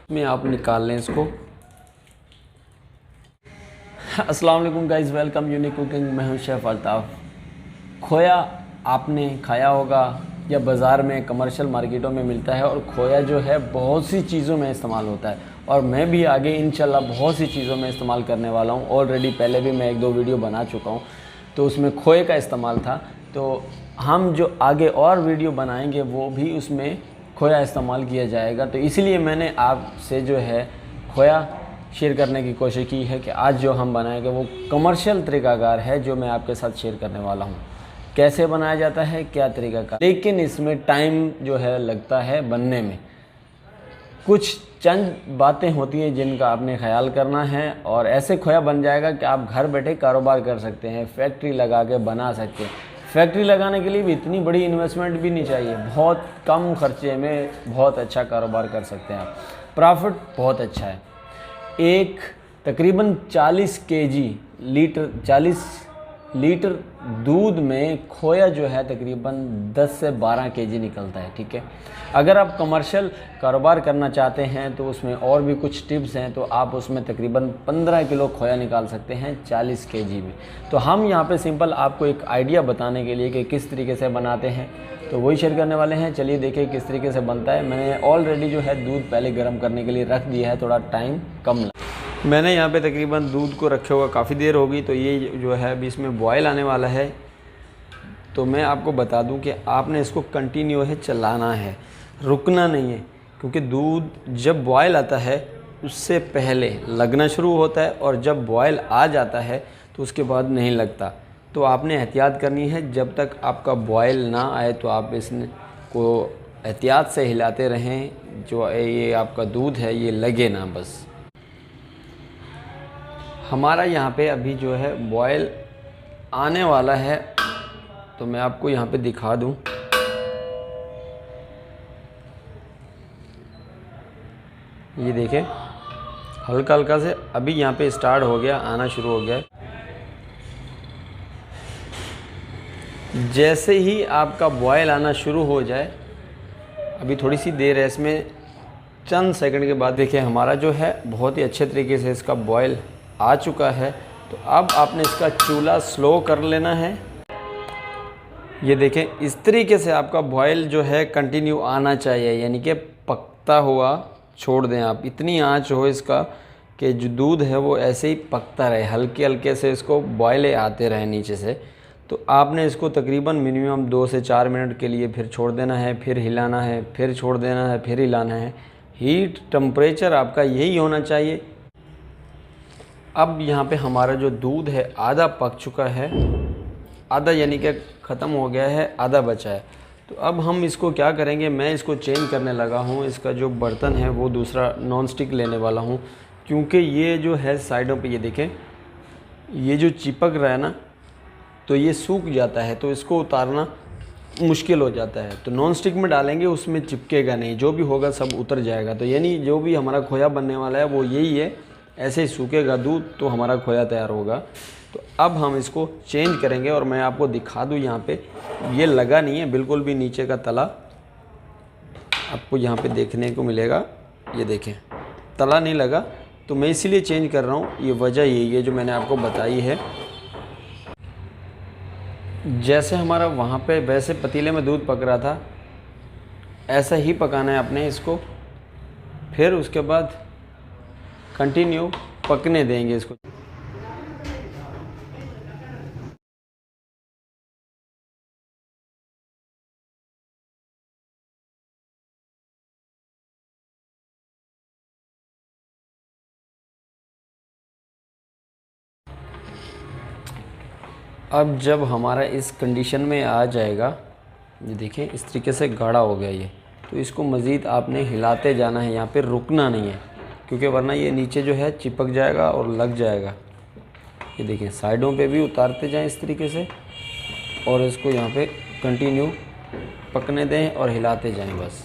में आप निकाल लें इसको। अस्सलाम वालेकुम गाइस, वेलकम यूनिक कुकिंग। मैं हूं शेफ़ अल्ताफ़। खोया आपने खाया होगा या बाज़ार में कमर्शियल मार्केटों में मिलता है, और खोया जो है बहुत सी चीज़ों में इस्तेमाल होता है, और मैं भी आगे इंशाल्लाह बहुत सी चीज़ों में इस्तेमाल करने वाला हूं। ऑलरेडी पहले भी मैं 1-2 वीडियो बना चुका हूं, तो उसमें खोए का इस्तेमाल था। तो हम जो आगे और वीडियो बनाएंगे वो भी उसमें खोया इस्तेमाल किया जाएगा। तो इसलिए मैंने आपसे जो है खोया शेयर करने की कोशिश की है कि आज जो हम बनाएंगे वो कमर्शियल तरीक़ाकार है, जो मैं आपके साथ शेयर करने वाला हूँ। कैसे बनाया जाता है, क्या तरीक़ाकार, लेकिन इसमें टाइम जो है लगता है बनने में। कुछ चंद बातें होती हैं जिनका आपने ख्याल करना है, और ऐसे खोया बन जाएगा कि आप घर बैठे कारोबार कर सकते हैं, फैक्ट्री लगा के बना सकते हैं। फैक्ट्री लगाने के लिए भी इतनी बड़ी इन्वेस्टमेंट भी नहीं चाहिए, बहुत कम खर्चे में बहुत अच्छा कारोबार कर सकते हैं आप। प्रॉफिट बहुत अच्छा है। एक तकरीबन 40 केजी लीटर 40 लीटर दूध में खोया जो है तकरीबन 10 से 12 केजी निकलता है। ठीक है, अगर आप कमर्शियल कारोबार करना चाहते हैं तो उसमें और भी कुछ टिप्स हैं, तो आप उसमें तकरीबन 15 किलो खोया निकाल सकते हैं 40 केजी में। तो हम यहाँ पे सिंपल आपको एक आइडिया बताने के लिए कि किस तरीके से बनाते हैं, तो वही शेयर करने वाले हैं। चलिए देखिए किस तरीके से बनता है। मैंने ऑलरेडी जो है दूध पहले गर्म करने के लिए रख दिया है, थोड़ा टाइम कम लगा। मैंने यहाँ पे तकरीबन दूध को रखे हुआ काफ़ी देर हो गई, तो ये जो है अभी इसमें बॉयल आने वाला है। तो मैं आपको बता दूं कि आपने इसको कंटिन्यू है चलाना है, रुकना नहीं है, क्योंकि दूध जब बॉयल आता है उससे पहले लगना शुरू होता है, और जब बॉयल आ जाता है तो उसके बाद नहीं लगता। तो आपने एहतियात करनी है, जब तक आपका बॉयल ना आए तो आप इसने को एहतियात से हिलाते रहें, जो ये आपका दूध है ये लगे ना बस। हमारा यहाँ पे अभी जो है बॉयल आने वाला है, तो मैं आपको यहाँ पे दिखा दूँ। ये देखें, हल्का हल्का से अभी यहाँ पे स्टार्ट हो गया, आना शुरू हो गया। जैसे ही आपका बॉयल आना शुरू हो जाए, अभी थोड़ी सी देर है इसमें, चंद सेकंड के बाद देखिए हमारा जो है बहुत ही अच्छे तरीके से इसका बॉयल आ चुका है। तो अब आपने इसका चूल्हा स्लो कर लेना है। ये देखें, इस तरीके से आपका बॉयल जो है कंटिन्यू आना चाहिए, यानी कि पकता हुआ छोड़ दें आप। इतनी आंच हो इसका कि जो दूध है वो ऐसे ही पकता रहे, हल्के हल्के से इसको बॉयले आते रहे नीचे से। तो आपने इसको तकरीबन मिनिमम 2 से 4 मिनट के लिए फिर छोड़ देना है, फिर हिलाना है, फिर छोड़ देना है, फिर हिलाना है। हीट टेम्परेचर आपका यही होना चाहिए। अब यहाँ पे हमारा जो दूध है आधा पक चुका है, आधा यानी कि ख़त्म हो गया है, आधा बचा है। तो अब हम इसको क्या करेंगे, मैं इसको चेंज करने लगा हूँ। इसका जो बर्तन है वो दूसरा नॉन स्टिक लेने वाला हूँ, क्योंकि ये जो है साइडों पे ये देखें, ये जो चिपक रहा है ना, तो ये सूख जाता है, तो इसको उतारना मुश्किल हो जाता है। तो नॉन स्टिक में डालेंगे उसमें चिपकेगा नहीं, जो भी होगा सब उतर जाएगा। तो यानी जो भी हमारा खोया बनने वाला है वो यही है, ऐसे ही सूखेगा दूध तो हमारा खोया तैयार होगा। तो अब हम इसको चेंज करेंगे, और मैं आपको दिखा दूँ यहाँ पे ये लगा नहीं है बिल्कुल भी, नीचे का तला आपको यहाँ पे देखने को मिलेगा। ये देखें, तला नहीं लगा, तो मैं इसीलिए चेंज कर रहा हूँ। ये वजह यही है जो मैंने आपको बताई है। जैसे हमारा वहाँ पे वैसे पतीले में दूध पक रहा था, ऐसा ही पकाना है आपने इसको। फिर उसके बाद कंटिन्यू पकने देंगे इसको। अब जब हमारा इस कंडीशन में आ जाएगा, ये देखें इस तरीके से गाढ़ा हो गया ये, तो इसको मज़ीद आपने हिलाते जाना है, यहाँ पे रुकना नहीं है, क्योंकि वरना ये नीचे जो है चिपक जाएगा और लग जाएगा। ये देखें, साइडों पे भी उतारते जाएं इस तरीके से, और इसको यहाँ पे कंटिन्यू पकने दें और हिलाते जाएं बस।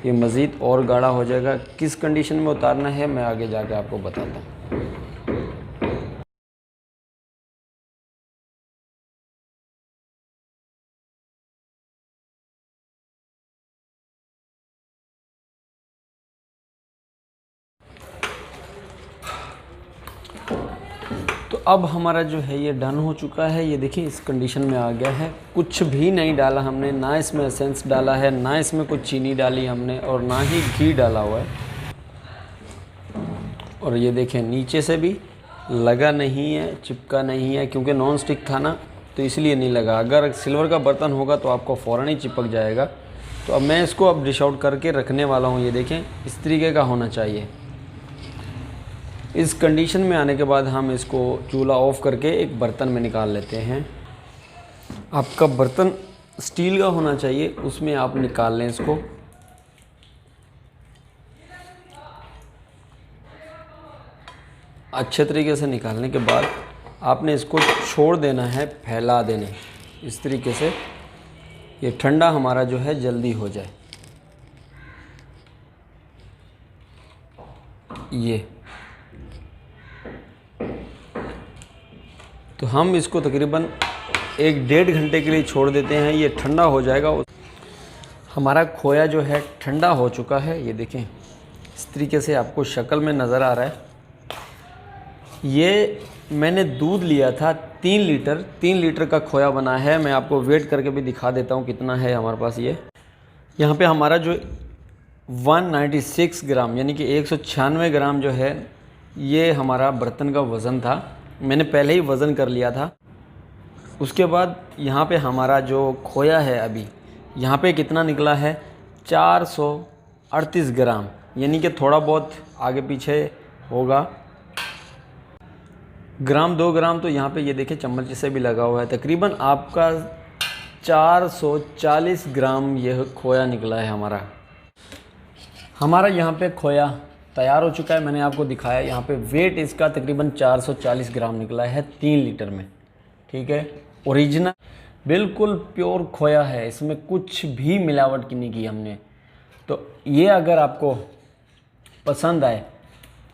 ये मज़ीद और गाढ़ा हो जाएगा। किस कंडीशन में उतारना है मैं आगे जाके आपको बताता हूँ। अब हमारा जो है ये डन हो चुका है। ये देखिए इस कंडीशन में आ गया है। कुछ भी नहीं डाला हमने, ना इसमें एसेंस डाला है, ना इसमें कुछ चीनी डाली हमने, और ना ही घी डाला हुआ है। और ये देखें नीचे से भी लगा नहीं है, चिपका नहीं है, क्योंकि नॉन स्टिक था ना, तो इसलिए नहीं लगा। अगर सिल्वर का बर्तन होगा तो आपको फ़ौरन ही चिपक जाएगा। तो अब मैं इसको अब डिश आउट करके रखने वाला हूँ। ये देखें इस तरीके का होना चाहिए। इस कंडीशन में आने के बाद हम इसको चूल्हा ऑफ करके एक बर्तन में निकाल लेते हैं। आपका बर्तन स्टील का होना चाहिए, उसमें आप निकाल लें इसको। अच्छे तरीके से निकालने के बाद आपने इसको छोड़ देना है, फैला देने इस तरीके से, ये ठंडा हमारा जो है जल्दी हो जाए। ये तो हम इसको तकरीबन 1-1.5 घंटे के लिए छोड़ देते हैं, ये ठंडा हो जाएगा। हमारा खोया जो है ठंडा हो चुका है। ये देखें इस तरीके से आपको शक्ल में नज़र आ रहा है। ये मैंने दूध लिया था 3 लीटर का खोया बना है। मैं आपको वेट करके भी दिखा देता हूँ कितना है हमारे पास। ये यहाँ पे हमारा जो 196 ग्राम यानी कि 196 ग्राम जो है, ये हमारा बर्तन का वज़न था। मैंने पहले ही वज़न कर लिया था। उसके बाद यहाँ पे हमारा जो खोया है अभी यहाँ पे कितना निकला है, 438 ग्राम, यानी कि थोड़ा बहुत आगे पीछे होगा, ग्राम 2 ग्राम तो यहाँ पे ये देखिए चम्मच से भी लगा हुआ है। तकरीबन आपका 440 ग्राम यह खोया निकला है हमारा यहाँ पे खोया तैयार हो चुका है। मैंने आपको दिखाया यहाँ पे वेट इसका तकरीबन 440 ग्राम निकला है 3 लीटर में। ठीक है, ओरिजिनल बिल्कुल प्योर खोया है, इसमें कुछ भी मिलावट की नहीं की हमने। तो ये अगर आपको पसंद आए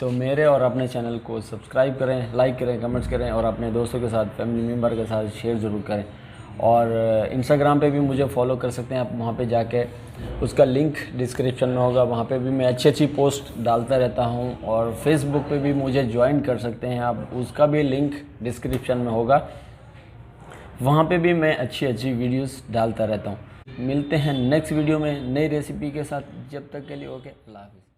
तो मेरे और अपने चैनल को सब्सक्राइब करें, लाइक करें, कमेंट्स करें, और अपने दोस्तों के साथ, फैमिली मेम्बर के साथ शेयर ज़रूर करें। और इंस्टाग्राम पे भी मुझे फॉलो कर सकते हैं आप, वहाँ पे जाके उसका लिंक डिस्क्रिप्शन में होगा। वहाँ पे भी मैं अच्छी पोस्ट डालता रहता हूँ। और फेसबुक पे भी मुझे ज्वाइन कर सकते हैं आप, उसका भी लिंक डिस्क्रिप्शन में होगा। वहाँ पे भी मैं अच्छी वीडियोस डालता रहता हूँ। मिलते हैं नेक्स्ट वीडियो में नई रेसिपी के साथ। जब तक के लिए ओके, अल्लाह हाफ़िज़।